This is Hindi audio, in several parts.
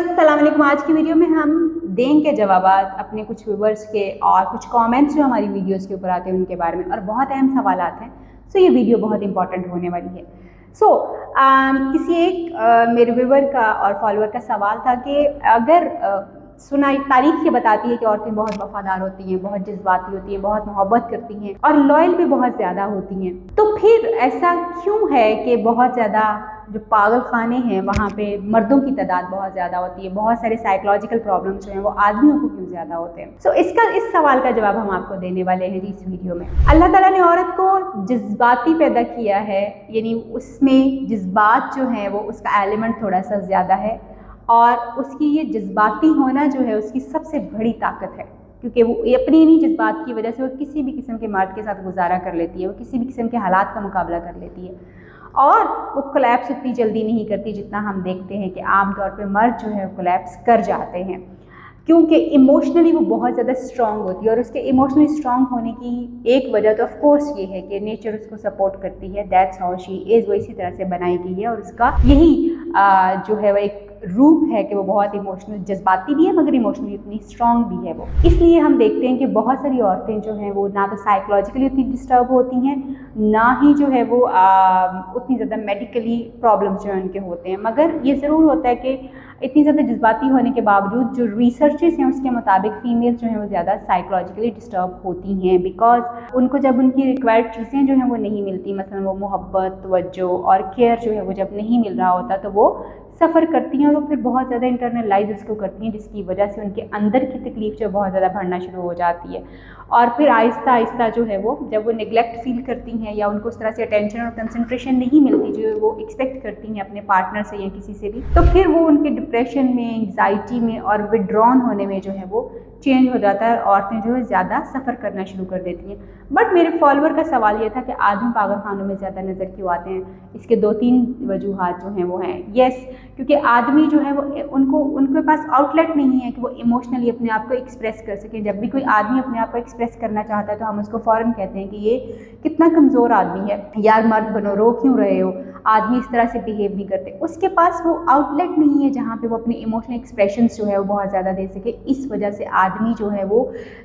अस्सलाम वालेकुम। आज की वीडियो में हम देंगे जवाबात अपने कुछ व्यूवर्स के और कुछ कमेंट्स जो हमारी वीडियोस के ऊपर आते हैं उनके बारे में, और बहुत अहम सवालात हैं। ये वीडियो बहुत इंपॉर्टेंट होने वाली है। किसी एक मेरे व्यूवर का और फॉलोअर का सवाल था कि अगर सुनाई तारीख ये बताती है कि औरतें बहुत वफादार होती हैं, बहुत जज्बाती होती हैं, बहुत मोहब्बत करती हैं और लॉयल भी बहुत ज़्यादा होती हैं, तो फिर ऐसा क्यों है कि बहुत ज़्यादा जो पागल खाने हैं वहाँ पे मर्दों की तादाद बहुत ज़्यादा होती है, बहुत सारे साइकोलॉजिकल प्रॉब्लम्स जो हैं वो आदमियों को क्यों ज़्यादा होते हैं। इस सवाल का जवाब हम आपको देने वाले हैं जी इस वीडियो में। अल्लाह ताला ने औरत को जज्बाती पैदा किया है, यानी उसमें जज्बात जो हैं वो उसका एलिमेंट थोड़ा सा ज़्यादा है, और उसकी ये जज्बाती होना जो है उसकी सबसे बड़ी ताकत है, क्योंकि वो अपनी इन्हीं जज्बात की वजह से वो किसी भी किस्म के मर्द के साथ गुजारा कर लेती है, वो किसी भी किस्म के हालात का मुकाबला कर लेती है, और वो कोलैप्स उतनी जल्दी नहीं करती जितना हम देखते हैं कि आमतौर पे मर्द जो है वो कोलैप्स कर जाते हैं, क्योंकि इमोशनली वो बहुत ज़्यादा स्ट्रांग होती है। और उसके इमोशनली स्ट्रांग होने की एक वजह तो ऑफ कोर्स ये है कि नेचर उसको सपोर्ट करती है, दैट्स हाउ शी इज़, वो इसी तरह से बनाई गई है, और उसका यही जो है वो एक रूप है कि वो बहुत इमोशनल जज्बाती भी है मगर इमोशनली इतनी स्ट्रांग भी है वो। इसलिए हम देखते हैं कि बहुत सारी औरतें जो हैं वो ना तो साइकोलॉजिकली उतनी डिस्टर्ब होती हैं, ना ही जो है वो उतनी ज़्यादा मेडिकली प्रॉब्लम्स जो हैं उनके होते हैं। मगर ये ज़रूर होता है कि इतनी ज़्यादा जज्बाती होने के बावजूद जो रिसर्चेस हैं उसके मुताबिक फ़ीमेल्स जो हैं वो ज़्यादा साइकोलॉजिकली डिस्टर्ब होती हैं, बिकॉज उनको जब उनकी रिक्वायर्ड चीज़ें जो हैं वो नहीं मिलती, मसलन वो मोहब्बत, तवज्जो और केयर जो है वो जब नहीं मिल रहा होता, तो वो सफ़र करती हैं और वो फिर बहुत ज़्यादा इंटरनलाइज इसको करती हैं, जिसकी वजह से उनके अंदर की तकलीफ़ जो बहुत ज़्यादा बढ़ना शुरू हो जाती है। और फिर आहिस्ता आहिस्ता जो है वो जब वो निगलेक्ट फील करती हैं या उनको उस तरह से अटेंशन और कंसंट्रेशन नहीं मिलती जो वो एक्सपेक्ट करती हैं अपने पार्टनर से या किसी से भी, तो फिर वो उनके डिप्रेशन में, एंग्जाइटी में और विड्रॉन होने में जो है वो चेंज हो जाता है, और औरतें जो है ज़्यादा सफ़र करना शुरू कर देती हैं। बट मेरे फॉलोअर का सवाल ये था कि आदमी पागल खानों में ज़्यादा नज़र क्यों आते हैं। इसके 2-3 वजूहात जो हैं वो हैं। येस, क्योंकि आदमी जो है वो उनके पास आउटलेट नहीं है कि वो इमोशनली अपने आप को एक्सप्रेस कर सकें। जब भी कोई आदमी अपने आप को एक्सप्रेस करना चाहता है तो हम उसको फ़ौरन कहते हैं कि ये कितना कमज़ोर आदमी है, यार मर्द बनो, रो क्यों रहे हो, आदमी इस तरह से बिहेव नहीं करते। उसके पास वो आउटलेट नहीं है जहाँ पे वो अपनी इमोशनल एक्सप्रेशंस जो है वो बहुत ज़्यादा दे सके। इस वजह से आदमी जो है वो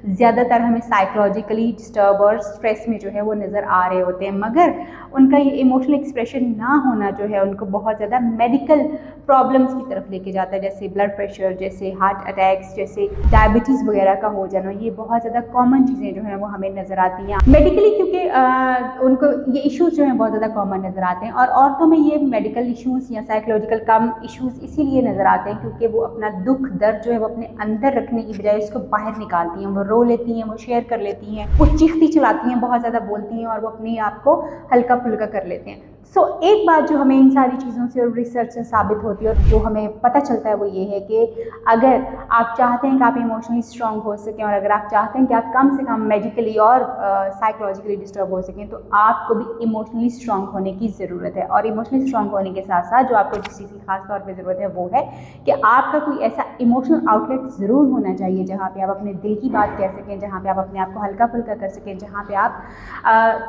ज़्यादातर हमें साइकोलॉजिकली डिस्टर्ब और स्ट्रेस में जो है वो नज़र आ रहे होते हैं, मगर उनका ये इमोशनल एक्सप्रेशन ना होना जो है उनको बहुत ज़्यादा मेडिकल प्रॉब्लम्स की तरफ लेके जाता है, जैसे ब्लड प्रेशर, जैसे हार्ट अटैक्स, जैसे डायबिटीज़ वगैरह का हो जाना। ये बहुत ज़्यादा कॉमन चीज़ें जो हैं वो हमें नज़र आती हैं मेडिकली, क्योंकि उनको ये इश्यूज़ जो हैं बहुत ज़्यादा कॉमन नज़र आते हैं। और औरतों में ये मेडिकल इश्यूज़ या साइकोलॉजिकल कम इश्यूज़ इसीलिए नज़र आते हैं क्योंकि वो अपना दुख दर्द जो है वो अपने अंदर रखने की बजाय उसको बाहर निकालती हैं, वो रो लेती हैं, वो शेयर कर लेती हैं, वो चीखती चिल्लाती हैं, बहुत ज़्यादा बोलती हैं और वो अपने आप को हल्का फुल्का कर लेते हैं। एक बात जो हमें इन सारी चीज़ों से और रिसर्च से साबित होती है और जो हमें पता चलता है वो ये है कि अगर आप चाहते हैं कि आप इमोशनली स्ट्रांग हो सकें, और अगर आप चाहते हैं कि आप कम से कम मेडिकली और साइकोलॉजिकली डिस्टर्ब हो सकें, तो आपको भी इमोशनली स्ट्रांग होने की ज़रूरत है। और इमोशनली स्ट्रांग होने के साथ साथ जो आपको जिस चीज़ की खास तौर पर ज़रूरत है वो है कि आपका कोई ऐसा इमोशनल आउटलेट ज़रूर होना चाहिए जहाँ पर आप अपने दिल की बात कह सकें, जहाँ पर आप अपने आप को हल्का फुल्का कर सकें, जहाँ पर आप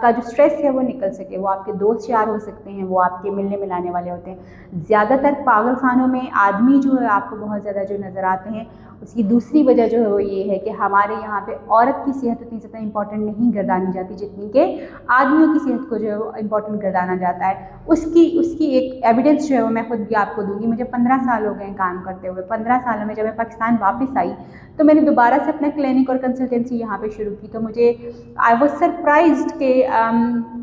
का जो स्ट्रेस है वो निकल सके। वो आपके दोस्त यार हो सकते हैं, वो आपके मिलने मिलाने वाले होते हैं। ज़्यादातर पागल खानों में आदमी जो है आपको बहुत ज़्यादा जो नज़र आते हैं, उसकी दूसरी वजह जो है वो ये है कि हमारे यहाँ पे औरत की सेहत उतनी ज़्यादा इंपॉर्टेंट नहीं गर्दानी जाती जितनी कि आदमियों की सेहत को जो है वो इम्पॉर्टेंट गर्दाना जाता है। उसकी एक एविडेंस जो है वो मैं खुद भी आपको दूंगी। मुझे 15 साल हो गए काम करते हुए। 15 सालों में जब मैं पाकिस्तान वापस आई तो मैंने दोबारा से अपना क्लिनिक और कंसल्टेंसी यहाँ पे शुरू की, तो मुझे आई वॉज सरप्राइज्ड कि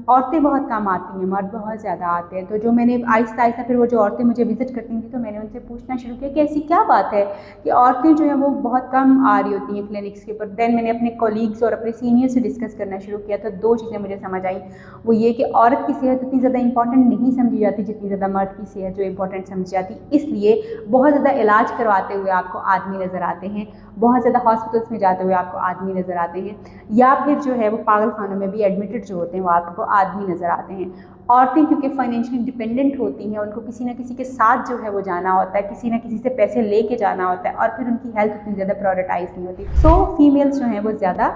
औरतें बहुत कम आती हैं, मर्द बहुत ज़्यादा आते हैं। तो जो मैंने आहिस्ता आहिस्ता फिर वो जो औरतें मुझे विजिट करती थी तो मैंने उनसे पूछना शुरू किया कि ऐसी क्या बात है कि औरतें जो है वो बहुत कम आ रही होती हैं क्लिनिक्स के ऊपर। देन मैंने अपने कॉलीग्स और अपने सीनियर से डिस्कस करना शुरू किया, तो 2 चीज़ें मुझे समझ आई। वो ये कि औरत की सेहत उतनी ज़्यादा इंपॉर्टेंट नहीं समझी जाती जितनी ज़्यादा मर्द की सेहत जो इंपॉर्टेंट समझी जाती, इसलिए बहुत ज़्यादा इलाज करवाते हुए आपको आदमी नज़र आते हैं, बहुत ज़्यादा हॉस्पिटल्स में जाते हुए आपको आदमी नज़र आते हैं, या फिर जो है वो पागल खानों में भी एडमिटेड जो होते हैं वो आपको आदमी नज़र आते हैं। औरतें क्योंकि फाइनेंशियली डिपेंडेंट होती हैं, उनको किसी न किसी के साथ जो है वो जाना होता है, किसी न किसी से पैसे लेके जाना होता है, और फिर उनकी हेल्थ उतनी ज़्यादा प्रायोरिटाइज नहीं होती। फीमेल्स जो हैं वो ज़्यादा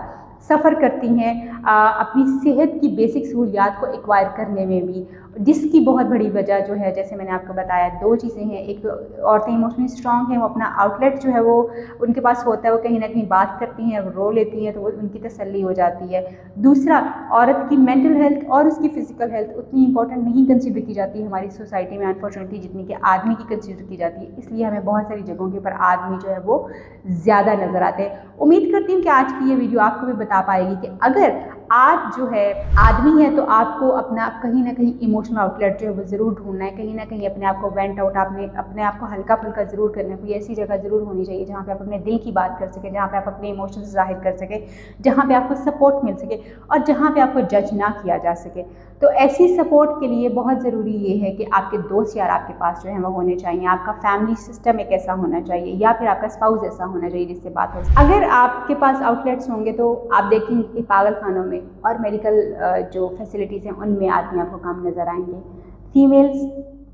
सफ़र करती हैं अपनी सेहत की बेसिक सहूलियात को एक्वायर करने में भी, जिसकी बहुत बड़ी वजह जो है, जैसे मैंने आपको बताया, दो चीज़ें हैं। एक तो औरतें इमोशनली स्ट्रॉन्ग हैं, वो अपना आउटलेट जो है वो उनके पास होता है, वो कहीं ना कहीं बात करती हैं, रो लेती हैं, तो वो उनकी तसल्ली हो जाती है। दूसरा, औरत की मेंटल हेल्थ और उसकी फ़िज़िकल हेल्थ उतनी इंपॉर्टेंट नहीं कंसिडर की जाती है हमारी सोसाइटी में अनफॉर्चुनेटली, जितनी कि आदमी की कंसिडर की जाती है। इसलिए हमें बहुत सारी जगहों के ऊपर आदमी जो है वो ज़्यादा नज़र आते हैं। उम्मीद करती हूँ कि आज की ये वीडियो आपको भी बता पाएगी कि अगर आप जो है आदमी है तो आपको अपना कहीं ना कहीं इमोशनल आउटलेट जो है वो ज़रूर ढूंढना है, कहीं ना कहीं अपने आप को वेंट आउट, आपने अपने आप को हल्का फुल्का ज़रूर करना है। कोई ऐसी जगह ज़रूर होनी चाहिए जहाँ पे आप अपने दिल की बात कर सकें, जहाँ पे आप अपने इमोशंस जाहिर कर सकें, जहाँ पे आपको सपोर्ट मिल सके और जहाँ पे आपको जज ना किया जा सके। तो ऐसी सपोर्ट के लिए बहुत ज़रूरी ये है कि आपके दोस्त यार आपके पास जो है वो होने चाहिए, आपका फैमिली सिस्टम एक ऐसा होना चाहिए, या फिर आपका स्पाउस ऐसा होना चाहिए जिससे बात हो। अगर आपके पास आउटलेट्स होंगे तो आप देखेंगे कि पागल खानों में और मेडिकल जो फैसिलिटीज़ हैं उनमें आदमी आपको कम नज़र आएंगे। फीमेल्स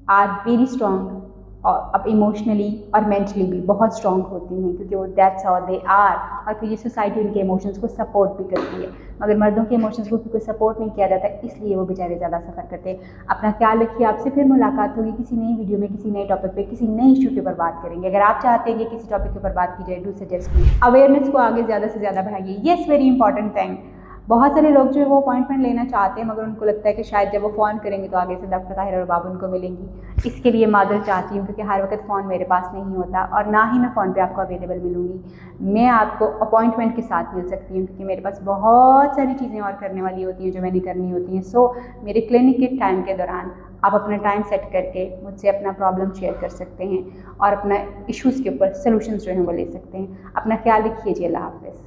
आर वेरी स्ट्रॉन्ग, और अब इमोशनली और मेंटली भी बहुत स्ट्रॉन्ग होती हैं, क्योंकि वो दैट्स हाउ दे आर, और फिर ये सोसाइटी उनके इमोशंस को सपोर्ट भी करती है। मगर मर्दों के इमोशंस को कोई सपोर्ट नहीं किया जाता, इसलिए वो बेचारे ज़्यादा सफ़र करते हैं। अपना ख्याल रखिए, आपसे फिर मुलाकात होगी किसी नई वीडियो में, किसी नए टॉपिक पे, किसी नए इशू के ऊपर बात करेंगे। अगर आप चाहते हैं कि किसी टॉपिक के ऊपर बात की जाए, डू सजेस्ट मी। अवेयरनेस को आगे ज़्यादा से ज़्यादा बढ़ाइए, येस वेरी इंपॉर्टेंट थिंग। बहुत सारे लोग जो है वो अपॉइंटमेंट लेना चाहते हैं, मगर उनको लगता है कि शायद जब वो फ़ोन करेंगे तो आगे से डॉक्टर ताहिर और बाबू उनको मिलेंगी। इसके लिए मादर चाहती हूँ, क्योंकि हर वक्त फ़ोन मेरे पास नहीं होता और ना ही मैं फ़ोन पे आपको अवेलेबल मिलूँगी। मैं आपको अपॉइंटमेंट के साथ मिल सकती हूँ, क्योंकि मेरे पास बहुत सारी चीज़ें और करने वाली होती हैं जो मैंने करनी होती हैं। सो मेरे क्लिनिक के टाइम के दौरान आप अपना टाइम सेट करके मुझसे अपना प्रॉब्लम शेयर कर सकते हैं और अपना इश्यूज़ के ऊपर सोल्यूशंस जो हैं वो ले सकते हैं। अपना ख्याल रखिए जी, अल्लाह हाफ़िज़।